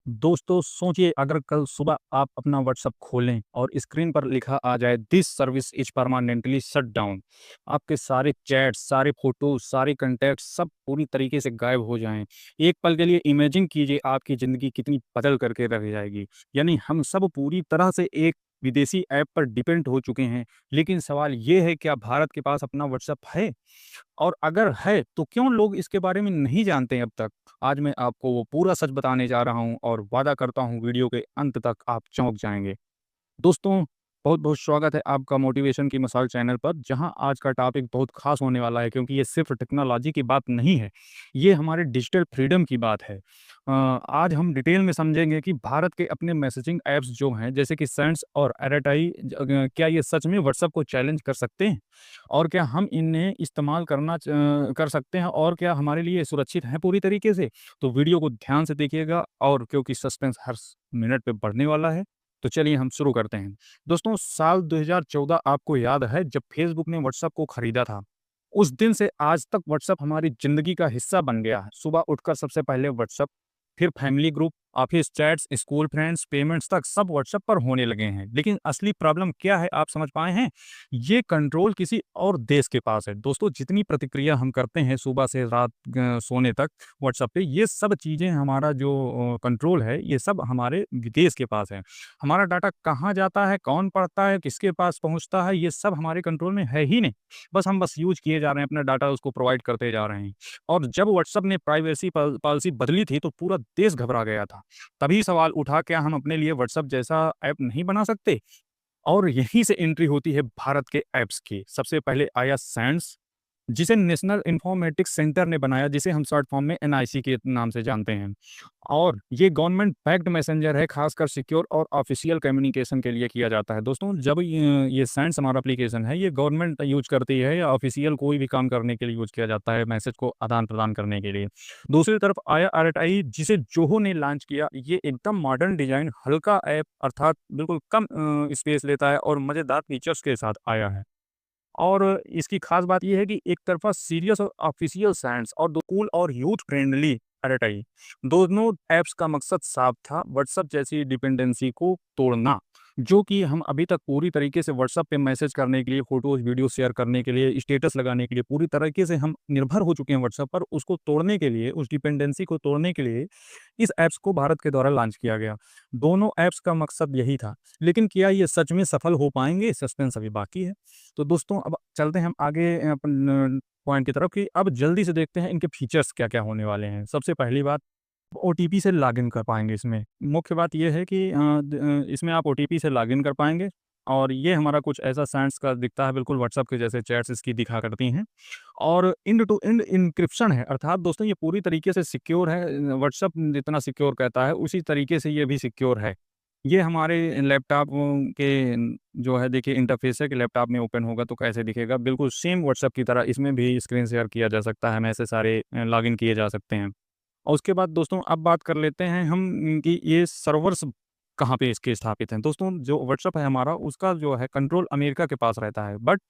दोस्तों सोचिए अगर कल सुबह आप अपना व्हाट्सएप खोलें और स्क्रीन पर लिखा आ जाए this service is permanently shut down. आपके सारे चैट्स, सारे फोटोज, सारे कंटैक्ट सब पूरी तरीके से गायब हो जाएं। एक पल के लिए इमेजिन कीजिए आपकी ज़िंदगी कितनी बदल करके रह जाएगी। यानी हम सब पूरी तरह से एक विदेशी ऐप पर डिपेंड हो चुके हैं। लेकिन सवाल ये है, क्या भारत के पास अपना व्हाट्सएप है? और अगर है तो क्यों लोग इसके बारे में नहीं जानते हैं अब तक? आज मैं आपको वो पूरा सच बताने जा रहा हूँ और वादा करता हूँ वीडियो के अंत तक आप चौंक जाएँगे। दोस्तों, बहुत-बहुत स्वागत है आपका मोटिवेशन की मिसाल चैनल पर, जहाँ आज का टॉपिक बहुत ख़ास होने वाला है क्योंकि ये सिर्फ़ टेक्नोलॉजी की बात नहीं है, ये हमारे डिजिटल फ्रीडम की बात है। आज हम डिटेल में समझेंगे कि भारत के अपने मैसेजिंग ऐप्स जो हैं, जैसे कि सेंड्स और एयरटेल क्या ये सच में व्हाट्सएप को चैलेंज कर सकते हैं? और क्या हम इन्हें इस्तेमाल कर सकते हैं और क्या हमारे लिए सुरक्षित हैं पूरी तरीके से? तो वीडियो को ध्यान से देखिएगा और क्योंकि सस्पेंस हर मिनट पे बढ़ने वाला है, तो चलिए हम शुरू करते हैं। दोस्तों, साल 2014 आपको याद है जब फेसबुक ने व्हाट्सएप को खरीदा था। उस दिन से आज तक व्हाट्सएप हमारी ज़िंदगी का हिस्सा बन गया है। सुबह उठकर सबसे पहले व्हाट्सएप, फिर family group, office chats, school friends, payments तक सब व्हाट्सएप पर होने लगे हैं। लेकिन असली प्रॉब्लम क्या है आप समझ पाए हैं? ये कंट्रोल किसी और देश के पास है। दोस्तों, जितनी प्रतिक्रिया हम करते हैं सुबह से रात सोने तक व्हाट्सएप पे, ये सब चीज़ें हमारा जो कंट्रोल है, ये सब हमारे विदेश के पास है। हमारा डाटा कहाँ जाता है, कौन पढ़ता है, किसके पास पहुँचता है, ये सब हमारे कंट्रोल में है ही नहीं। बस हम यूज़ किए जा रहे हैं, अपना डाटा उसको प्रोवाइड करते जा रहे हैं। और जब व्हाट्सएप ने प्राइवेसी पॉलिसी बदली थी, तो पूरा देश घबरा गया था। तभी सवाल उठा, क्या हम अपने लिए व्हाट्सएप जैसा ऐप नहीं बना सकते? और यहीं से एंट्री होती है भारत के ऐप्स की। सबसे पहले आया सैंड्स, जिसे नेशनल इन्फॉर्मेटिक्स सेंटर ने बनाया, जिसे हम शॉर्ट फॉर्म में एनआईसी के नाम से जानते हैं। और ये गवर्नमेंट बैक्ड मैसेंजर है, खासकर सिक्योर और ऑफिशियल कम्युनिकेशन के लिए किया जाता है। दोस्तों, जब ये सेंड्स हमारा एप्लीकेशन है, ये गवर्नमेंट यूज़ करती है या ऑफिशियल कोई भी काम करने के लिए यूज़ किया जाता है, मैसेज को आदान-प्रदान करने के लिए। दूसरी तरफ आया आरटीआई, जिसे जोहो ने लॉन्च किया। ये एकदम मॉडर्न डिज़ाइन, हल्का ऐप अर्थात बिल्कुल कम स्पेस लेता है और मज़ेदार फीचर्स के साथ आया है। और इसकी खास बात ये है कि एक तरफ़ा सीरियस और ऑफ़िशियल साइंस और दो कूल और यूथ फ्रेंडली एयरटेल, दोनों ऐप्स का मकसद साफ था, व्हाट्सएप जैसी डिपेंडेंसी को तोड़ना। जो कि हम अभी तक पूरी तरीके से व्हाट्सएप पे मैसेज करने के लिए, फ़ोटोज़, वीडियो शेयर करने के लिए, स्टेटस लगाने के लिए पूरी तरीके से हम निर्भर हो चुके हैं व्हाट्सएप पर। उसको तोड़ने के लिए, उस डिपेंडेंसी को तोड़ने के लिए इस ऐप्स को भारत के द्वारा लॉन्च किया गया। दोनों ऐप्स का मकसद यही था। लेकिन क्या ये सच में सफल हो पाएँगे? सस्पेंस अभी बाकी है। तो दोस्तों, अब चलते हैं हम आगे अपन पॉइंट की तरफ कि अब जल्दी से देखते हैं इनके फीचर्स क्या-क्या होने वाले हैं। सबसे पहली बात, ओटीपी से लॉगिन कर पाएँगे इसमें। मुख्य बात ये है कि इसमें आप ओटीपी से लॉगिन कर पाएँगे और ये हमारा कुछ ऐसा साइंस का दिखता है, बिल्कुल व्हाट्सएप के जैसे चैट्स इसकी दिखा करती हैं। और एंड टू एंड एन्क्रिप्शन है, अर्थात दोस्तों ये पूरी तरीके से सिक्योर है। व्हाट्सएप जितना सिक्योर कहता है, उसी तरीके से ये भी सिक्योर है। ये हमारे लैपटॉप के जो है देखिए इंटरफ़ेस है कि लैपटॉप में ओपन होगा तो कैसे दिखेगा, बिल्कुल सेम व्हाट्सएप की तरह इसमें भी स्क्रीन शेयर किया जा सकता है, मैसेज सारे लॉगिन किए जा सकते हैं। और उसके बाद दोस्तों अब बात कर लेते हैं हम कि ये सर्वर्स कहाँ पे इसके स्थापित हैं। दोस्तों, जो व्हाट्सएप है हमारा, उसका जो है कंट्रोल अमेरिका के पास रहता है। बट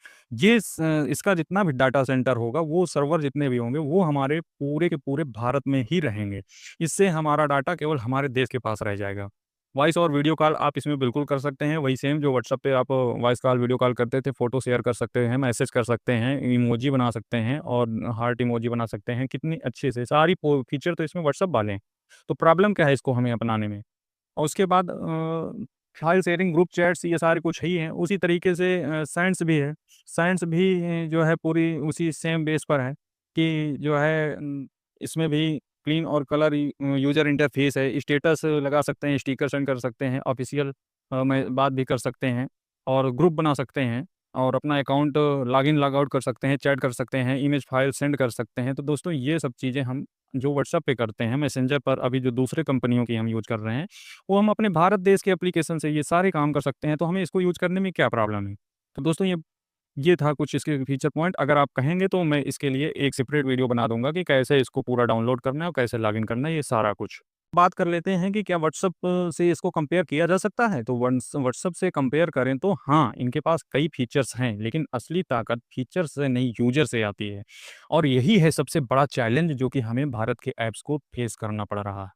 इसका जितना भी डाटा सेंटर होगा, वो सर्वर जितने भी होंगे, वो हमारे पूरे के पूरे भारत में ही रहेंगे। इससे हमारा डाटा केवल हमारे देश के पास रह जाएगा। वॉइस और वीडियो कॉल आप इसमें बिल्कुल कर सकते हैं, वही सेम जो व्हाट्सएप पे आप वॉइस कॉल, वीडियो कॉल करते थे, फ़ोटो शेयर कर सकते हैं, मैसेज कर सकते हैं, इमोजी बना सकते हैं और हार्ट इमोजी बना सकते हैं। कितनी अच्छे से सारी पो फीचर तो इसमें व्हाट्सएप वाले हैं। तो प्रॉब्लम क्या है इसको हमें अपनाने में? और उसके बाद फाइल शेयरिंग, ग्रुप चैट्स, ये सारे कुछ ही हैं। उसी तरीके से साइंस भी है। साइंस भी जो है पूरी उसी सेम बेस पर है कि जो है इसमें भी क्लीन और कलर यूज़र इंटरफ़ेस है। स्टेटस लगा सकते हैं, स्टिकर सेंड कर सकते हैं, ऑफ़िशियल में बात भी कर सकते हैं और ग्रुप बना सकते हैं और अपना अकाउंट लॉगिन, लॉग आउट कर सकते हैं, चैट कर सकते हैं, इमेज फ़ाइल सेंड कर सकते हैं। तो दोस्तों, ये सब चीज़ें हम जो व्हाट्सएप पे करते हैं, मैसेंजर पर अभी जो दूसरे कंपनियों की हम यूज़ कर रहे हैं, वो हम अपने भारत देश के एप्लीकेशन से ये सारे काम कर सकते हैं, तो हमें इसको यूज़ करने में क्या प्रॉब्लम है? तो दोस्तों, ये था कुछ इसके फीचर पॉइंट। अगर आप कहेंगे तो मैं इसके लिए एक सेपरेट वीडियो बना दूँगा कि कैसे इसको पूरा डाउनलोड करना है और कैसे लॉगिन करना है, ये सारा कुछ। बात कर लेते हैं कि क्या व्हाट्सएप से इसको कंपेयर किया जा सकता है? तो व्हाट्सएप से कंपेयर करें तो हाँ, इनके पास कई फीचर्स हैं, लेकिन असली ताकत फीचर से नहीं, यूज़र से आती है। और यही है सबसे बड़ा चैलेंज जो कि हमें भारत के ऐप्स को फेस करना पड़ रहा है।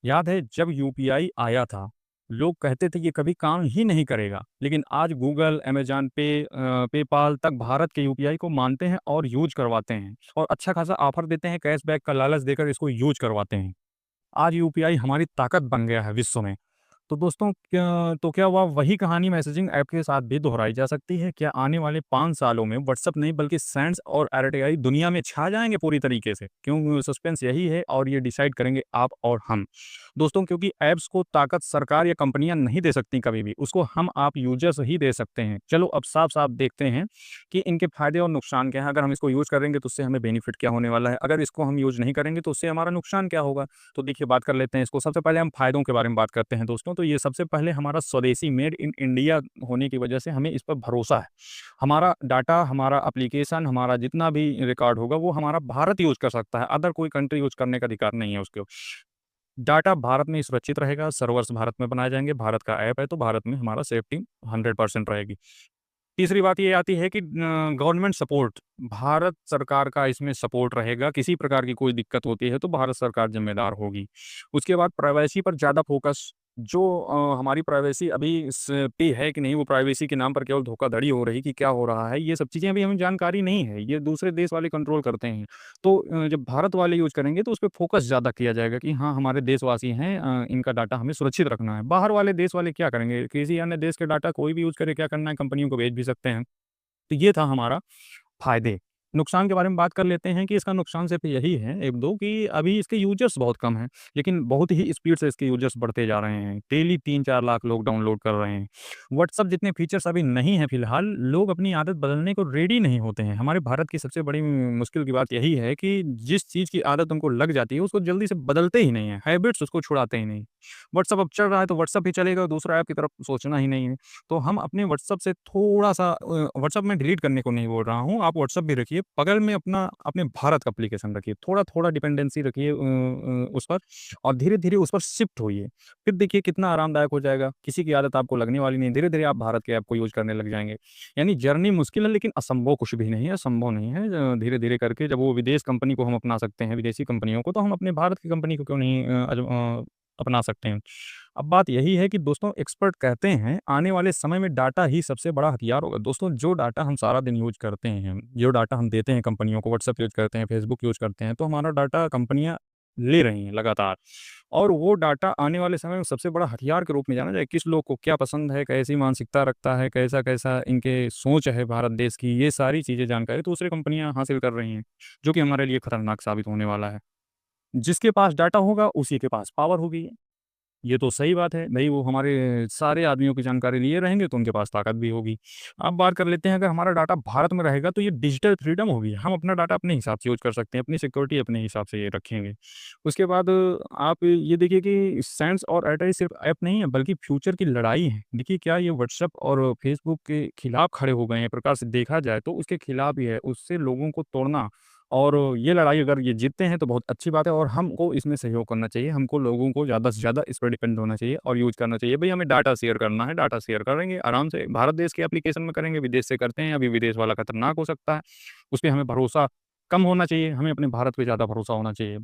याद है जब यूपीआई आया था, लोग कहते थे ये कभी काम ही नहीं करेगा, लेकिन आज गूगल, अमेज़न पे, पेपाल तक भारत के यूपीआई को मानते हैं और यूज़ करवाते हैं और अच्छा खासा ऑफ़र देते हैं, कैशबैक का लालच देकर इसको यूज़ करवाते हैं। आज यूपीआई हमारी ताकत बन गया है विश्व में। तो दोस्तों क्या हुआ वही कहानी मैसेजिंग ऐप के साथ भी दोहराई जा सकती है? क्या आने वाले 5 सालों में व्हाट्सएप नहीं बल्कि सेंड्स और आरटीआई दुनिया में छा जाएँगे पूरी तरीके से? क्यों सस्पेंस यही है और ये डिसाइड करेंगे आप और हम। दोस्तों क्योंकि ऐप्स को ताकत सरकार या कंपनियाँ नहीं दे सकती कभी भी, उसको हम आप यूज़र्स ही दे सकते हैं। चलो अब साफ-साफ देखते हैं कि इनके फ़ायदे और नुकसान क्या हैं? अगर हम इसको यूज़ करेंगे तो उससे हमें बेनिफिट क्या होने वाला है? अगर इसको हम यूज़ नहीं करेंगे तो उससे हमारा नुकसान क्या होगा? तो देखिए बात कर लेते हैं इसको। सबसे पहले हम फ़ायदों के बारे में बात करते हैं दोस्तों। तो ये सबसे पहले हमारा स्वदेशी मेड इन इंडिया होने की वजह से हमें इस पर भरोसा है। हमारा डाटा, हमारा एप्लीकेशन, हमारा जितना भी रिकॉर्ड होगा वो हमारा भारत यूज़ कर सकता है। अदर कोई कंट्री यूज़ करने का अधिकार नहीं है उसको। डाटा भारत में ही सुरक्षित रहेगा, सर्वर्स भारत में बनाए जाएँगे, भारत का ऐप है तो भारत में हमारा सेफ्टी 100% रहेगी। तीसरी बात ये आती है कि गवर्नमेंट सपोर्ट, भारत सरकार का इसमें सपोर्ट रहेगा, किसी प्रकार की कोई दिक्कत होती है तो भारत सरकार ज़िम्मेदार होगी। उसके बाद प्राइवेसी पर ज़्यादा फ़ोकस, जो हमारी प्राइवेसी अभी इस पे है कि नहीं, वो प्राइवेसी के नाम पर केवल धोखाधड़ी हो रही कि क्या हो रहा है, ये सब चीज़ें अभी हमें जानकारी नहीं है, ये दूसरे देश वाले कंट्रोल करते हैं। तो जब भारत वाले यूज़ करेंगे तो उसपे फ़ोकस ज़्यादा किया जाएगा कि हाँ, हमारे देशवासी हैं, इनका डाटा हमें सुरक्षित रखना है। बाहर वाले देश वाले क्या करेंगे? किसी अन्य देश के डाटा कोई भी यूज़ करे, क्या करना है, कंपनियों को बेच भी सकते हैं। तो ये था हमारा फ़ायदे। नुकसान के बारे में बात कर लेते हैं कि इसका नुकसान सिर्फ़ यही है 1-2 कि अभी इसके यूज़र्स बहुत कम हैं, लेकिन बहुत ही स्पीड से इसके यूज़र्स बढ़ते जा रहे हैं। डेली 3-4 लाख लोग डाउनलोड कर रहे हैं। व्हाट्सएप जितने फीचर्स अभी नहीं हैं फ़िलहाल, लोग अपनी आदत बदलने को रेडी नहीं होते हैं। हमारे भारत की सबसे बड़ी मुश्किल की बात यही है कि जिस चीज़ की आदत उनको लग जाती है, उसको जल्दी से बदलते ही नहीं हैं। हैबिट्स उसको छुड़ाते ही नहीं। व्हाट्सएप अब चल रहा है तो व्हाट्सएप ही चलेगा, दूसरा ऐप की तरफ सोचना ही नहीं है। तो हम अपने व्हाट्सएप से थोड़ा-सा व्हाट्सएप मैं डिलीट करने को नहीं बोल रहा हूँ, आप व्हाट्सएप भी रखिए, बगल में अपना अपने भारत का एप्लीकेशन रखिए, थोड़ा-थोड़ा डिपेंडेंसी रखिए उस पर और धीरे-धीरे उस पर शिफ्ट होइए। फिर देखिए कितना आरामदायक हो जाएगा, किसी की आदत आपको लगने वाली नहीं, धीरे-धीरे आप भारत के ऐप को यूज़ करने लग जाएँगे। यानी जर्नी मुश्किल है लेकिन असंभव कुछ भी नहीं है, असंभव नहीं है। धीरे-धीरे करके जब वो विदेश कंपनी को हम अपना सकते हैं, विदेशी कंपनियों को, तो हम अपने भारत की कंपनी को क्यों नहीं अपना सकते हैं। अब बात यही है कि दोस्तों एक्सपर्ट कहते हैं आने वाले समय में डाटा ही सबसे बड़ा हथियार होगा। दोस्तों जो डाटा हम सारा दिन यूज़ करते हैं, जो डाटा हम देते हैं कंपनियों को, व्हाट्सएप यूज़ करते हैं, फेसबुक यूज़ करते हैं, तो हमारा डाटा कंपनियाँ ले रही हैं लगातार और वो डाटा आने वाले समय में सबसे बड़ा हथियार के रूप में जाना जाए। किस लोग को क्या पसंद है, कैसी मानसिकता रखता है, कैसा-कैसा इनके सोच है भारत देश की, ये सारी चीज़ें जानकारी दूसरी कंपनियाँ हासिल कर रही हैं, जो कि हमारे लिए खतरनाक साबित होने वाला है। जिसके पास डाटा होगा उसी के पास पावर होगी। ये तो सही बात है, भई वो हमारे सारे आदमियों की जानकारी लिए रहेंगे तो उनके पास ताकत भी होगी। अब बात कर लेते हैं अगर हमारा डाटा भारत में रहेगा तो ये डिजिटल फ्रीडम होगी। हम अपना डाटा अपने हिसाब से यूज़ कर सकते हैं, अपनी सिक्योरिटी अपने हिसाब से ये रखेंगे। उसके बाद आप ये देखिए कि सेंस और एयरटेल सिर्फ़ ऐप नहीं है बल्कि फ्यूचर की लड़ाई है। देखिए क्या ये व्हाट्सएप और फेसबुक के खिलाफ खड़े हो गए हैं, एक प्रकार से देखा जाए तो उसके खिलाफ ही है, उससे लोगों को तोड़ना और ये लड़ाई अगर ये जीतते हैं तो बहुत अच्छी बात है और हमको इसमें सहयोग करना चाहिए। हमको लोगों को ज़्यादा से ज़्यादा इस पे डिपेंड होना चाहिए और यूज़ करना चाहिए। भई हमें डाटा शेयर करना है, डाटा शेयर करेंगे आराम से। भारत देश के एप्लीकेशन में करेंगे, विदेश से करते हैं, अभी विदेश वाला खतरनाक हो सकता है। उसपे हमें भरोसा कम होना चाहिए, हमें अपने भारत पे ज़्यादा भरोसा होना चाहिए।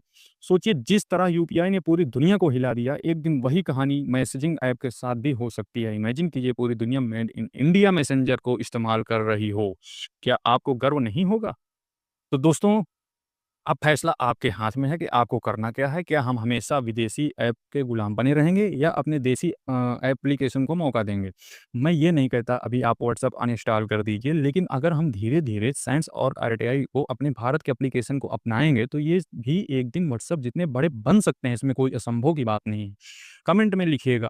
सोचिए जिस तरह यूपीआई ने पूरी दुनिया को हिला दिया, एक दिन वही कहानी मैसेजिंग ऐप के साथ भी हो सकती है। इमेजिन कीजिए पूरी दुनिया मेड इन इंडिया मैसेंजर को इस्तेमाल कर रही हो। क्या आपको गर्व नहीं होगा? तो दोस्तों अब फैसला आपके हाथ में है कि आपको करना क्या है? क्या हम हमेशा विदेशी ऐप के गुलाम बने रहेंगे या अपने देसी एप्लीकेशन को मौका देंगे? मैं ये नहीं कहता अभी आप व्हाट्सएप अनइंस्टॉल कर दीजिए, लेकिन अगर हम धीरे-धीरे सेंस और आरटीआई को अपने भारत के एप्लीकेशन को अपनाएँगे, तो ये भी एक दिन व्हाट्सएप जितने बड़े बन सकते हैं, इसमें कोई असंभव की बात नहीं है। कमेंट में लिखिएगा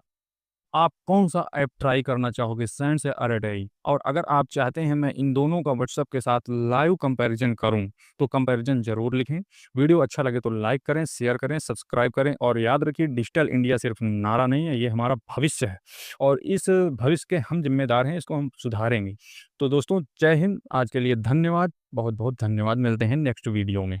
आप कौन-सा ऐप ट्राई करना चाहोगे सेंड्स या अरेडई? और अगर आप चाहते हैं मैं इन दोनों का व्हाट्सएप के साथ लाइव कंपैरिज़न करूँ, तो कंपैरिज़न ज़रूर लिखें। वीडियो अच्छा लगे तो लाइक करें, शेयर करें, सब्सक्राइब करें और याद रखिए डिजिटल इंडिया सिर्फ नारा नहीं है, ये हमारा भविष्य है और इस भविष्य के हम ज़िम्मेदार हैं, इसको हम सुधारेंगे। तो दोस्तों जय हिंद, आज के लिए धन्यवाद, बहुत-बहुत धन्यवाद, मिलते हैं नेक्स्ट वीडियो में।